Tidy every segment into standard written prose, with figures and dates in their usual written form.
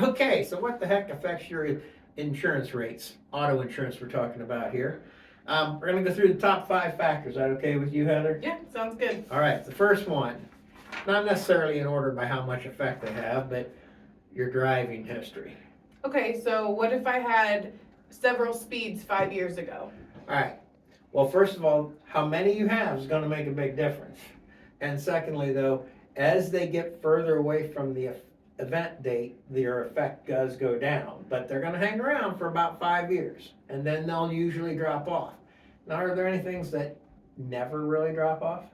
Okay, so what the heck affects your insurance rates? Auto insurance we're talking about here. We're gonna go through the top 5 factors. Is that okay with you, Heather? Yeah, sounds good. All right, the first one, not necessarily in order by how much effect they have, but your driving history. Okay, so what if I had several speeds 5 years ago? All right. Well, first of all, how many you have is going to make a big difference. And secondly, though, as they get further away from the event date, their effect does go down. But they're going to hang around for about 5 years, and then they'll usually drop off. Now, are there any things that never really drop off?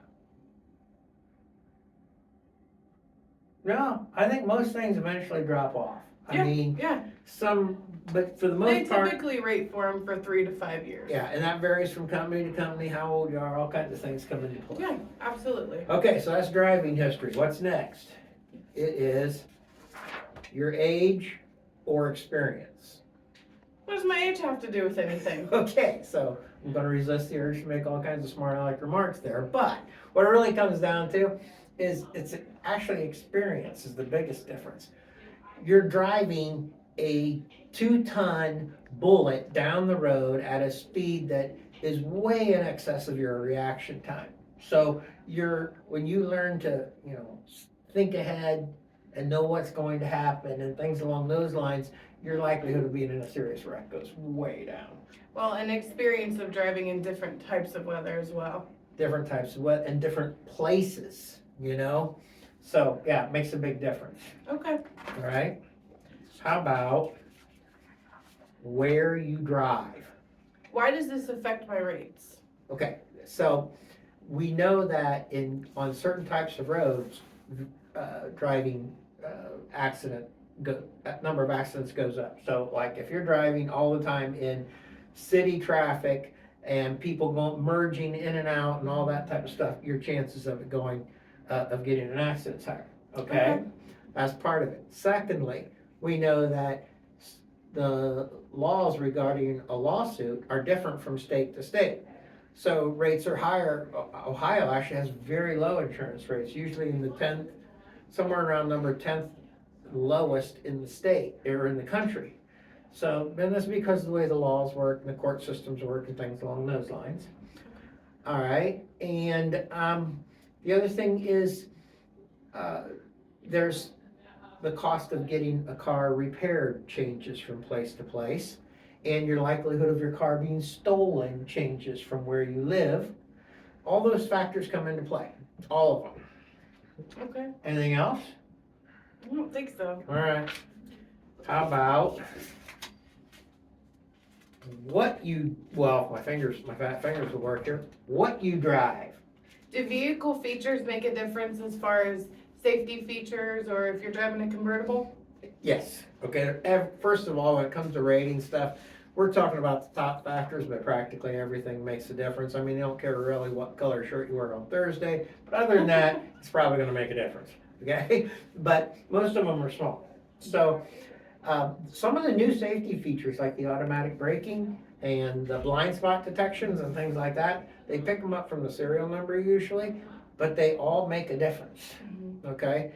No, I think most things eventually drop off. I mean, Yeah, but for the they most part, typically rate for them for 3 to 5 years. yeah, and that varies from company to company, how old you are, all kinds of things come into play. Yeah, absolutely. Okay, so that's driving history. What's next? It is your age or experience. What does my age have to do with anything? Okay, so I'm going to resist the urge to make all kinds of smart aleck remarks there, but what it really comes down to is it's actually experience is the biggest difference. You're driving a 2-ton bullet down the road at a speed that is way in excess of your reaction time. So when you learn to, think ahead and know what's going to happen and things along those lines, your likelihood of being in a serious wreck goes way down. Well, an experience of driving in different types of weather as well. Different types of weather and different places, So yeah, it makes a big difference. Okay. All right. How about where you drive? Why does this affect my rates? Okay, so we know that on certain types of roads, driving number of accidents goes up. So like if you're driving all the time in city traffic and people merging in and out and all that type of stuff, your chances of getting an accident's higher. Okay? That's part of it. Secondly, we know that the laws regarding a lawsuit are different from state to state. So rates are higher. Ohio actually has very low insurance rates, usually in the 10th, somewhere around number 10th lowest in the state or in the country. So then that's because of the way the laws work and the court systems work and things along those lines. All right, and the other thing is there's the cost of getting a car repaired changes from place to place, and your likelihood of your car being stolen changes from where you live. All those factors come into play, all of them. Okay. Anything else? I don't think so. All right. How about my fat fingers will work here. What you drive. Do vehicle features make a difference as far as safety features or if you're driving a convertible? Yes. Okay. First of all, when it comes to rating stuff, we're talking about the top factors, but practically everything makes a difference. I mean, they don't care really what color shirt you wear on Thursday, but other than that, it's probably going to make a difference. Okay. But most of them are small. So some of the new safety features, like the automatic braking and the blind spot detections and things like that, they pick them up from the serial number usually, but they all make a difference. Okay.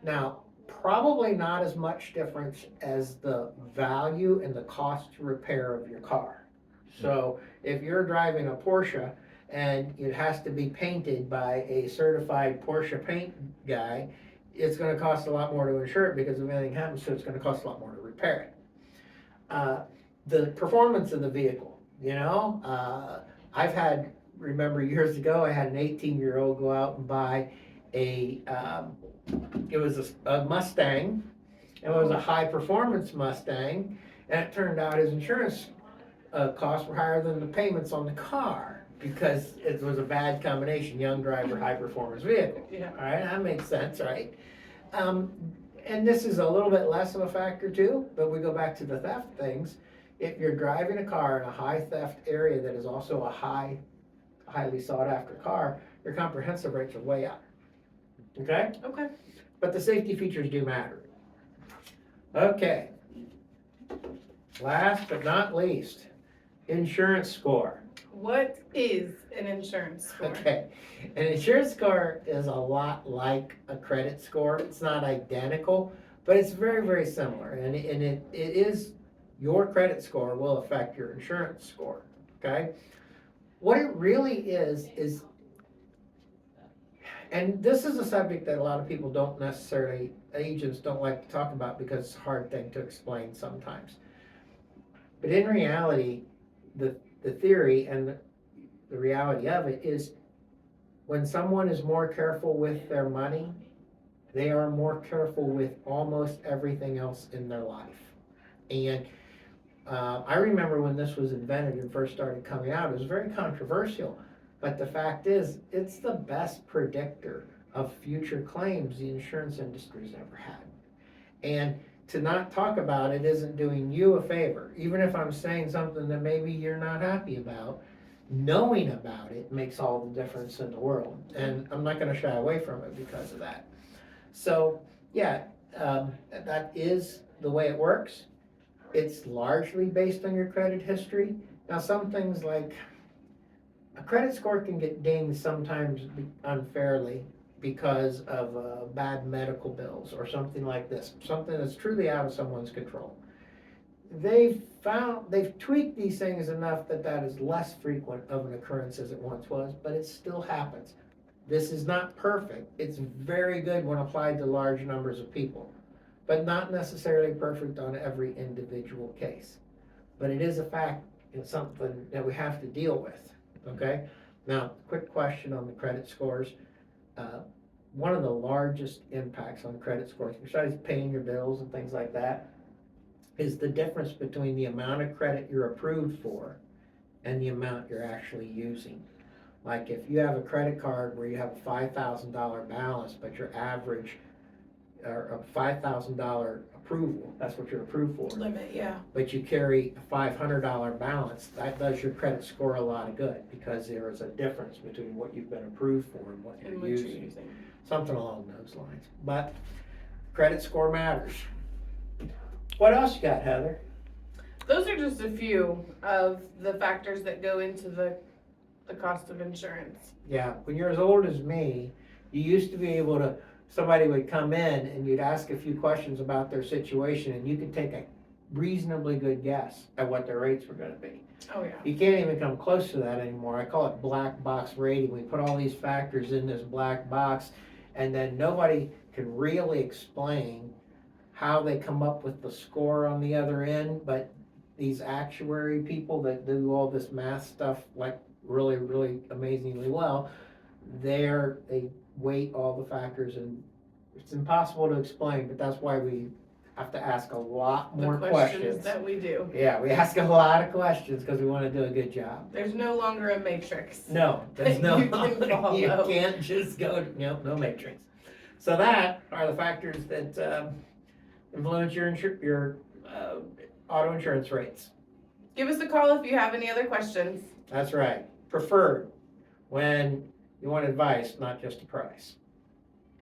Now, probably not as much difference as the value and the cost to repair of your car. So if you're driving a Porsche and it has to be painted by a certified Porsche paint guy, it's going to cost a lot more to insure it because if anything happens to it, it's going to cost a lot more to repair it. The performance of the vehicle, remember years ago, I had an 18-year-old go out and buy it was a Mustang. It was a high performance Mustang, and it turned out his insurance costs were higher than the payments on the car because it was a bad combination, young driver, high performance vehicle. Yeah. All right, that makes sense, right? And this is a little bit less of a factor too, but we go back to the theft things. If you're driving a car in a high theft area that is also a highly sought after car, your comprehensive rates are way up. Okay? Okay. But the safety features do matter. Okay. Last but not least, insurance score. What is an insurance score? Okay. An insurance score is a lot like a credit score. It's not identical, But it's very, very similar, and it is, your credit score will affect your insurance score, okay? What it really is, and this is a subject that a lot of people don't necessarily, agents don't like to talk about because it's a hard thing to explain sometimes. But in reality, the theory and the reality of it is when someone is more careful with their money, they are more careful with almost everything else in their life. And I remember when this was invented and first started coming out, it was very controversial. But the fact is, it's the best predictor of future claims the insurance industry's ever had. And to not talk about it isn't doing you a favor. Even if I'm saying something that maybe you're not happy about, knowing about it makes all the difference in the world. And I'm not gonna shy away from it because of that. So, yeah, that is the way it works. It's largely based on your credit history. Now, some things like a credit score can get dinged sometimes unfairly because of bad medical bills or something like this, something that's truly out of someone's control. They've tweaked these things enough that that is less frequent of an occurrence as it once was, but it still happens. This is not perfect. It's very good when applied to large numbers of people, but not necessarily perfect on every individual case. But it is a fact, it's something that we have to deal with, okay? Now, quick question on the credit scores. One of the largest impacts on credit scores, besides paying your bills and things like that, is the difference between the amount of credit you're approved for and the amount you're actually using. Like if you have a credit card where you have a $5,000 balance, but your average, or a $5,000 approval, that's what you're approved for. Limit, yeah. But you carry a $500 balance, that does your credit score a lot of good because there is a difference between what you've been approved for and what And you're what you're using. using. Something along those lines. But credit score matters. What else you got, Heather? Those are just a few of the factors that go into the cost of insurance. Yeah, when you're as old as me, you used to be able to, somebody would come in and you'd ask a few questions about their situation and you could take a reasonably good guess at what their rates were gonna be. Oh, yeah. You can't even come close to that anymore. I call it black box rating. We put all these factors in this black box and then nobody can really explain how they come up with the score on the other end, but these actuary people that do all this math stuff like really, really amazingly well, they weight all the factors and it's impossible to explain, but that's why we have to ask a lot more The questions. that we do. Yeah, we ask a lot of questions because we want to do a good job. There's no longer a matrix. No, there's no, You can follow. you can't just go, no matrix. So that are the factors that influence your auto insurance rates. Give us a call if you have any other questions. That's right. Preferred when you want advice, not just a price.